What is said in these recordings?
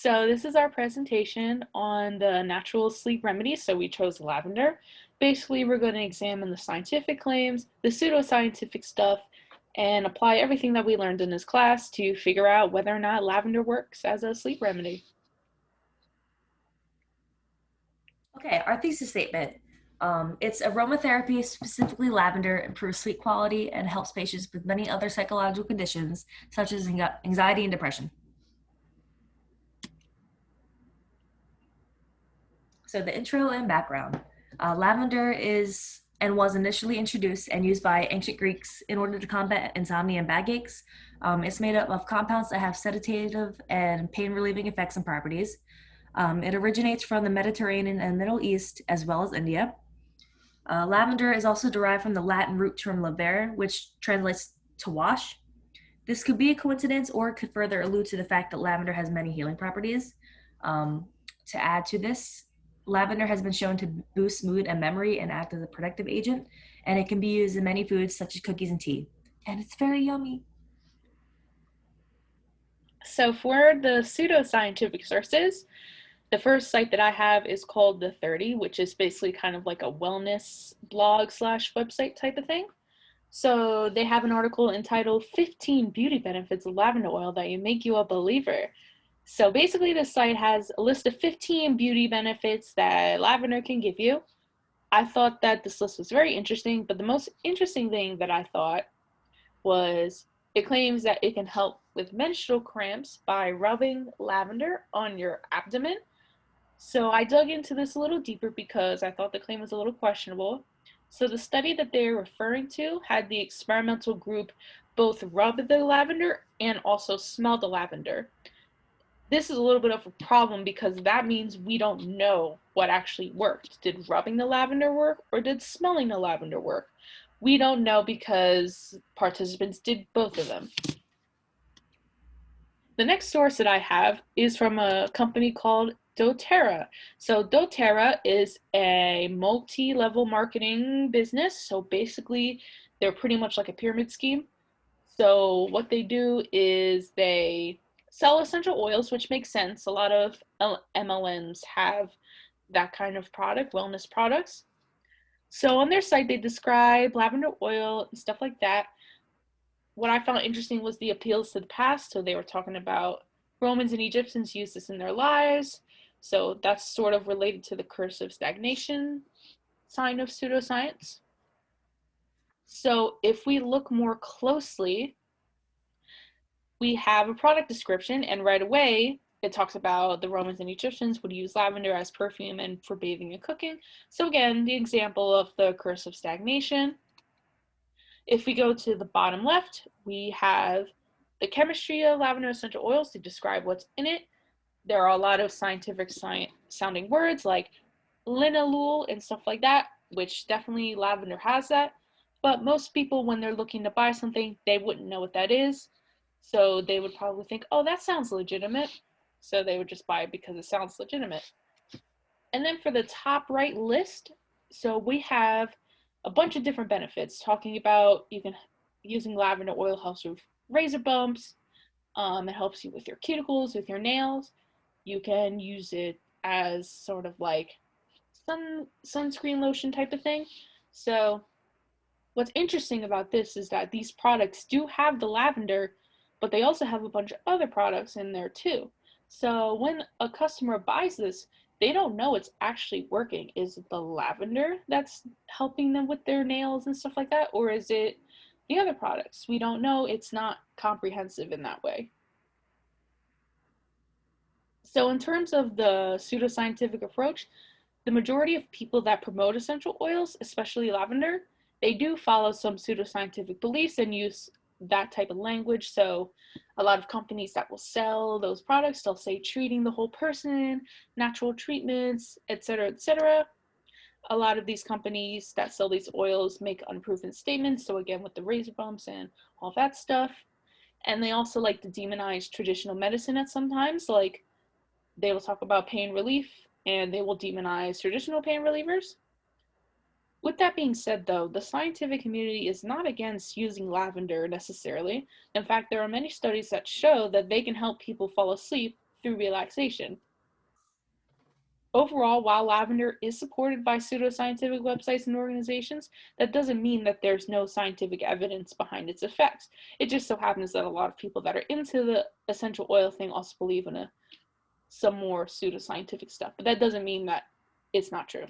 So this is our presentation on the natural sleep remedies. So we chose lavender. Basically, we're going to examine the scientific claims, the pseudoscientific stuff, and apply everything that we learned in this class to figure out whether or not lavender works as a sleep remedy. Okay, our thesis statement. It's aromatherapy, specifically lavender, improves sleep quality and helps patients with many other psychological conditions, such as anxiety and depression. So, the intro and background. Lavender is and was initially introduced and used by ancient Greeks in order to combat insomnia and backaches. It's made up of compounds that have sedative and pain relieving effects and properties. It originates from the Mediterranean and Middle East, as well as India. Lavender is also derived from the Latin root term lavere, which translates to wash. This could be a coincidence or it could further allude to the fact that lavender has many healing properties. Um, to add to this, lavender has been shown to boost mood and memory and act as a protective agent, and it can be used in many foods such as cookies and tea. And it's very yummy. So for the pseudoscientific sources, the first site that I have is called The 30, which is basically kind of like a wellness blog slash website type of thing. So they have an article entitled 15 Beauty Benefits of Lavender Oil That You Make You a Believer. So basically the site has a list of 15 beauty benefits that lavender can give you. I thought that this list was very interesting, but the most interesting thing that I thought was it claims that it can help with menstrual cramps by rubbing lavender on your abdomen. So I dug into this a little deeper because I thought the claim was a little questionable. So the study that they're referring to had the experimental group both rub the lavender and also smell the lavender. This is a little bit of a problem because that means we don't know what actually worked. Did rubbing the lavender work or did smelling the lavender work? We don't know because participants did both of them. The next source that I have is from a company called doTERRA. So doTERRA is a multi-level marketing business. So basically, they're pretty much like a pyramid scheme. So what they do is they sell essential oils, which makes sense. A lot of MLMs have that kind of product, wellness products. So on their site, they describe lavender oil and stuff like that. What I found interesting was the appeals to the past. So they were talking about Romans and Egyptians used this in their lives. So that's sort of related to the curse of stagnation sign of pseudoscience. So if we look more closely, we have a product description, and right away it talks about the Romans and Egyptians would use lavender as perfume and for bathing and cooking. So again, the example of the curse of stagnation. If we go to the bottom left, we have the chemistry of lavender essential oils to describe what's in it. There are a lot of scientific sounding words like linalool and stuff like that, which definitely lavender has that. But most people, when they're looking to buy something, they wouldn't know what that is. So they would probably think, oh, that sounds legitimate. So they would just buy it because it sounds legitimate. And then for the top right list, so we have a bunch of different benefits talking about using lavender oil helps with razor bumps. It helps you with your cuticles, with your nails. You can use it as sort of like sunscreen lotion type of thing. So what's interesting about this is that these products do have the lavender, but they also have a bunch of other products in there too. So when a customer buys this, they don't know it's actually working. Is it the lavender that's helping them with their nails and stuff like that? Or is it the other products? We don't know. It's not comprehensive in that way. So in terms of the pseudoscientific approach, the majority of people that promote essential oils, especially lavender, they do follow some pseudoscientific beliefs and use that type of language. So a lot of companies that will sell those products, they'll say treating the whole person, natural treatments, etc., etc. A lot of these companies that sell these oils make unproven statements. So again, with the razor bumps and all that stuff. And they also like to demonize traditional medicine at sometimes. Like they will talk about pain relief and they will demonize traditional pain relievers. With that being said, though, the scientific community is not against using lavender necessarily. In fact, there are many studies that show that they can help people fall asleep through relaxation. Overall, while lavender is supported by pseudoscientific websites and organizations, that doesn't mean that there's no scientific evidence behind its effects. It just so happens that a lot of people that are into the essential oil thing also believe in some more pseudoscientific stuff, but that doesn't mean that it's not true.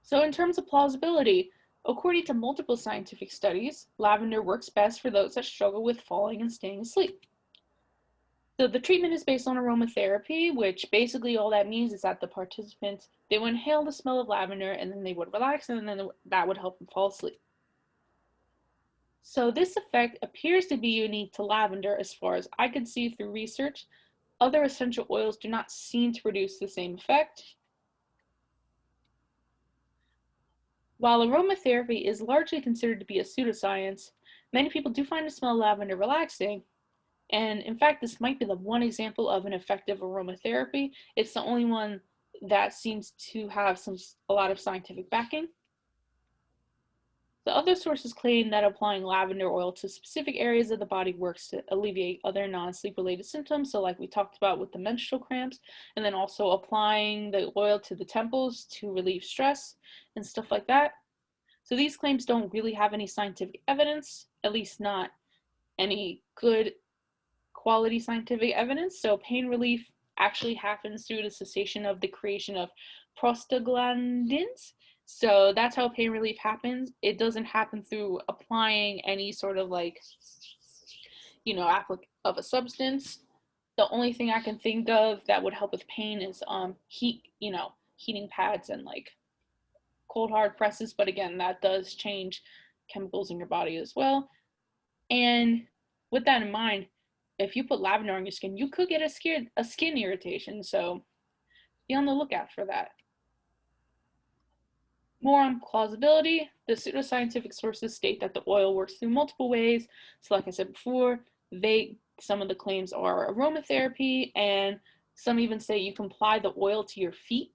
So in terms of plausibility, according to multiple scientific studies, lavender works best for those that struggle with falling and staying asleep. So the treatment is based on aromatherapy, which basically all that means is that the participants, they would inhale the smell of lavender and then they would relax and then that would help them fall asleep. So this effect appears to be unique to lavender as far as I could see through research. Other essential oils do not seem to produce the same effect. While aromatherapy is largely considered to be a pseudoscience, many people do find the smell of lavender relaxing. And in fact, this might be the one example of an effective aromatherapy. It's the only one that seems to have a lot of scientific backing. The other sources claim that applying lavender oil to specific areas of the body works to alleviate other non-sleep related symptoms. So like we talked about with the menstrual cramps, and then also applying the oil to the temples to relieve stress and stuff like that. So these claims don't really have any scientific evidence, at least not any good quality scientific evidence. So pain relief actually happens through the cessation of the creation of prostaglandins. So that's how pain relief happens. It doesn't happen through applying any sort of like, of a substance. The only thing I can think of that would help with pain is heating pads and like cold hard presses. But again, that does change chemicals in your body as well. And with that in mind, if you put lavender on your skin, you could get a skin irritation. So be on the lookout for that. More on plausibility, the pseudoscientific sources state that the oil works through multiple ways. So like I said before, some of the claims are aromatherapy, and some even say you can apply the oil to your feet,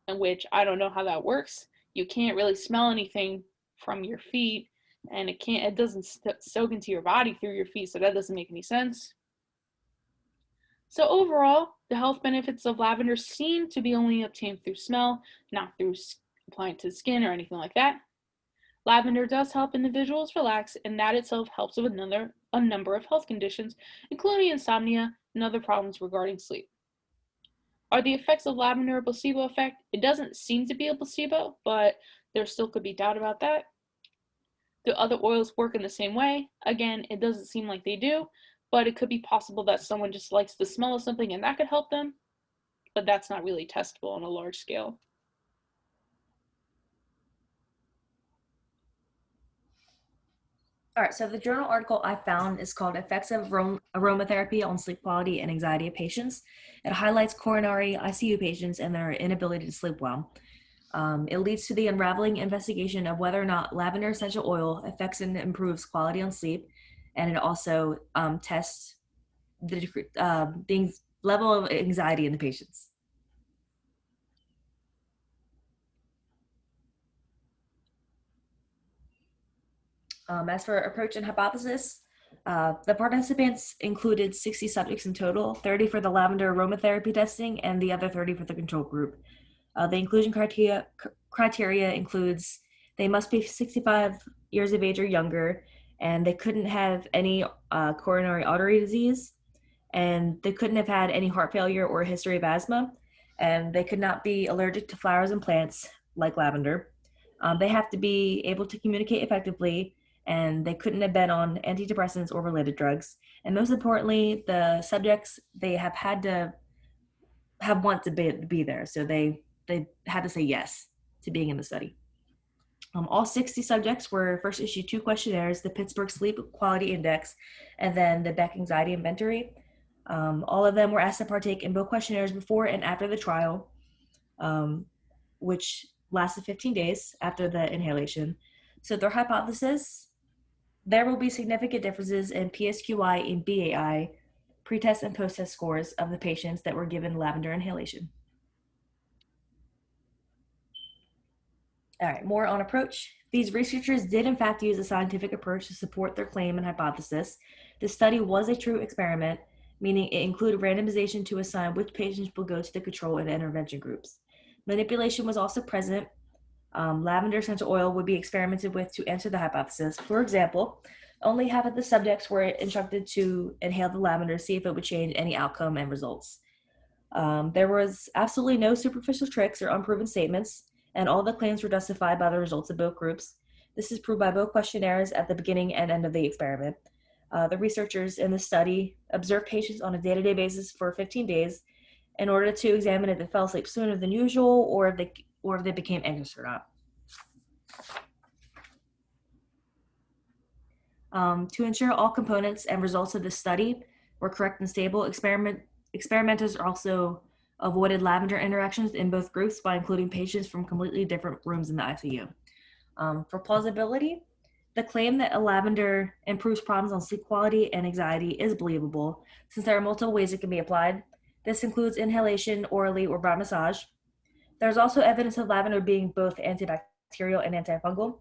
in which I don't know how that works. You can't really smell anything from your feet, and it doesn't soak into your body through your feet, so that doesn't make any sense. So overall, the health benefits of lavender seem to be only obtained through smell, not through applying to the skin or anything like that. Lavender does help individuals relax, and that itself helps with a number of health conditions, including insomnia and other problems regarding sleep. Are the effects of lavender a placebo effect? It doesn't seem to be a placebo, but there still could be doubt about that. Do other oils work in the same way? Again, it doesn't seem like they do, but it could be possible that someone just likes the smell of something and that could help them, but that's not really testable on a large scale. All right, so the journal article I found is called Effects of Aromatherapy on Sleep Quality and Anxiety of Patients. It highlights coronary ICU patients and their inability to sleep well. It leads to the unraveling investigation of whether or not lavender essential oil affects and improves quality on sleep, and it also tests the level of anxiety in the patients. As for approach and hypothesis, the participants included 60 subjects in total, 30 for the lavender aromatherapy testing, and the other 30 for the control group. The inclusion criteria includes they must be 65 years of age or younger, and they couldn't have any coronary artery disease, and they couldn't have had any heart failure or a history of asthma, and they could not be allergic to flowers and plants like lavender. They have to be able to communicate effectively, and they couldn't have been on antidepressants or related drugs. And most importantly, the subjects, they have had to have want to be there. So they had to say yes to being in the study. All 60 subjects were first issued 2 questionnaires, the Pittsburgh Sleep Quality Index and then the Beck Anxiety Inventory. All of them were asked to partake in both questionnaires before and after the trial, which lasted 15 days after the inhalation. So their hypothesis, there will be significant differences in PSQI and BAI, pre-test and post-test scores of the patients that were given lavender inhalation. All right, more on approach. These researchers did in fact use a scientific approach to support their claim and hypothesis. The study was a true experiment. meaning it included randomization to assign which patients will go to the control and intervention groups. Manipulation was also present. Lavender essential oil would be experimented with to answer the hypothesis. For example, only half of the subjects were instructed to inhale the lavender to see if it would change any outcome and results. There was absolutely no superficial tricks or unproven statements, and all the claims were justified by the results of both groups. This is proved by both questionnaires at the beginning and end of the experiment. The researchers in the study observed patients on a day-to-day basis for 15 days in order to examine if they fell asleep sooner than usual or if they became anxious or not. To ensure all components and results of the study were correct and stable, experimenters also avoided lavender interactions in both groups by including patients from completely different rooms in the ICU. For plausibility, the claim that a lavender improves problems on sleep quality and anxiety is believable, since there are multiple ways it can be applied. This includes inhalation, orally, or by massage. There's also evidence of lavender being both antibacterial and antifungal.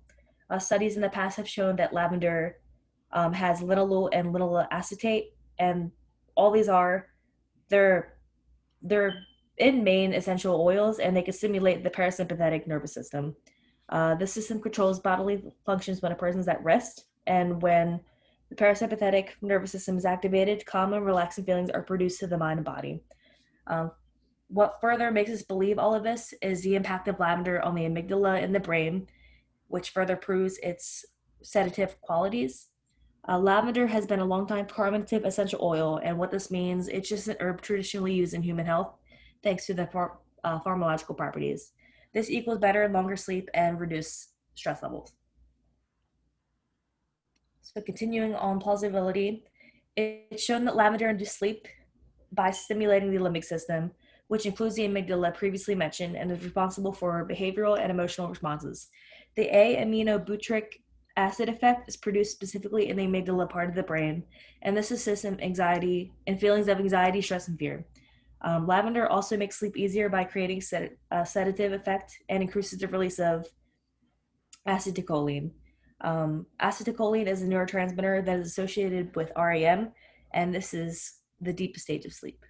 Studies in the past have shown that lavender has linalool and linalool acetate, and all these are they're they're in main essential oils, and they can stimulate the parasympathetic nervous system. The system controls bodily functions when a person is at rest, and when the parasympathetic nervous system is activated, calm and relaxing feelings are produced to the mind and body. Um, what further makes us believe all of this is the impact of lavender on the amygdala in the brain, which further proves its sedative qualities. Lavender has been a long time carminative essential oil, and what this means, it's just an herb traditionally used in human health, thanks to the pharmacological properties. This equals better and longer sleep and reduced stress levels. So continuing on plausibility, it's shown that lavender induced sleep by stimulating the limbic system, which includes the amygdala previously mentioned and is responsible for behavioral and emotional responses. The A-aminobutyric acid effect is produced specifically in the amygdala part of the brain, and this assists in anxiety and feelings of anxiety, stress, and fear. Lavender also makes sleep easier by creating a sedative effect and increases the release of acetylcholine. Acetylcholine is a neurotransmitter that is associated with REM, and this is the deepest stage of sleep.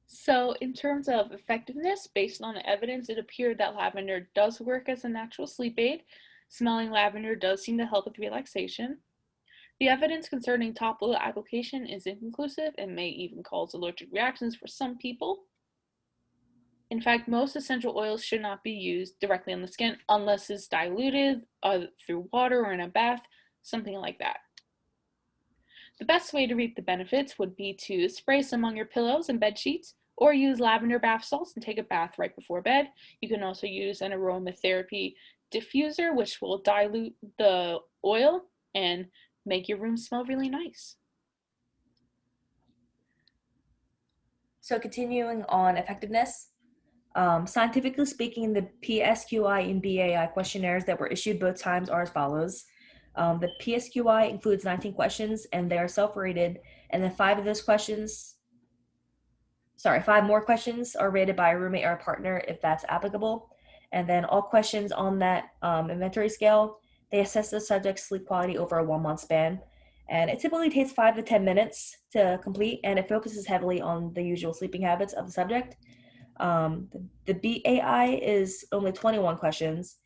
So, in terms of effectiveness, based on the evidence, it appeared that lavender does work as a natural sleep aid. Smelling lavender does seem to help with relaxation. The evidence concerning topical application is inconclusive and may even cause allergic reactions for some people. In fact, most essential oils should not be used directly on the skin unless it's diluted through water or in a bath, something like that. The best way to reap the benefits would be to spray some on your pillows and bed sheets, or use lavender bath salts and take a bath right before bed. You can also use an aromatherapy diffuser, which will dilute the oil and make your room smell really nice. So continuing on effectiveness, scientifically speaking, the PSQI and BAI questionnaires that were issued both times are as follows. The PSQI includes 19 questions, and they are self-rated, and then five more questions are rated by a roommate or a partner if that's applicable. And then all questions on that inventory scale, they assess the subject's sleep quality over a 1 month span. And it typically takes 5 to 10 minutes to complete, and it focuses heavily on the usual sleeping habits of the subject. The BAI is only 21 questions,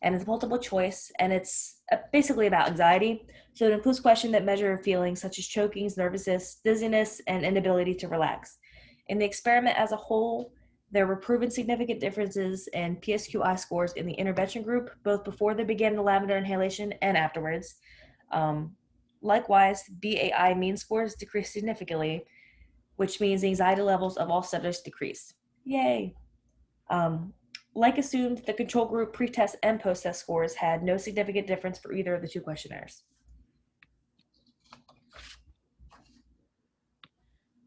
and it's multiple choice, and it's basically about anxiety. So it includes questions that measure feelings such as chokings, nervousness, dizziness, and inability to relax. In the experiment as a whole, there were proven significant differences in PSQI scores in the intervention group, both before they began the lavender inhalation and afterwards. Likewise, BAI mean scores decreased significantly, which means the anxiety levels of all subjects decreased. Yay! Um, like assumed, the control group pre-test and post-test scores had no significant difference for either of the two questionnaires.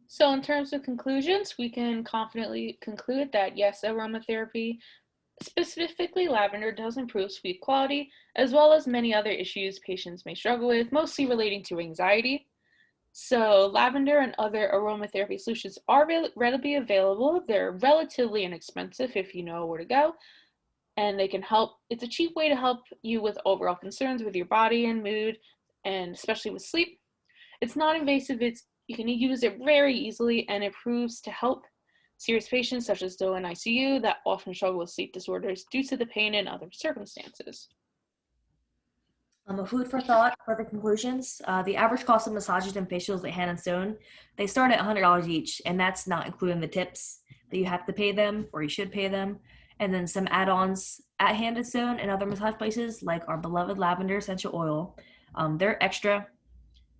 So, in terms of conclusions, we can confidently conclude that yes, aromatherapy, specifically lavender, does improve sleep quality, as well as many other issues patients may struggle with, mostly relating to anxiety. So, lavender and other aromatherapy solutions are readily available. They're relatively inexpensive if you know where to go, and they can help. It's a cheap way to help you with overall concerns with your body and mood, and especially with sleep. It's non-invasive, you can use it very easily, and it proves to help serious patients such as those in ICU that often struggle with sleep disorders due to the pain and other circumstances. A food for thought for the conclusions. The average cost of massages and facials at Hand and Stone, they start at $100 each, and that's not including the tips that you have to pay them or you should pay them. And then some add-ons at Hand and Stone and other massage places like our beloved lavender essential oil. They're extra.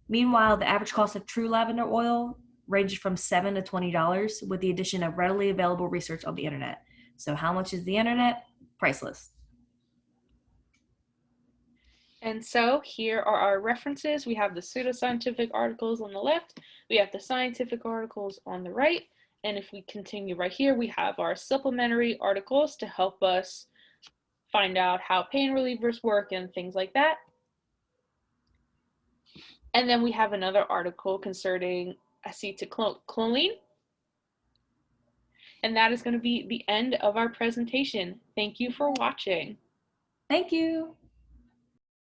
Meanwhile, the average cost of true lavender oil ranges from $7 to $20 with the addition of readily available research on the internet. So how much is the internet? Priceless. And so here are our references. We have the pseudoscientific articles on the left, we have the scientific articles on the right, and if we continue right here, we have our supplementary articles to help us find out how pain relievers work and things like that. And then we have another article concerning acetylcholine. And that is going to be the end of our presentation. Thank you for watching. Thank you.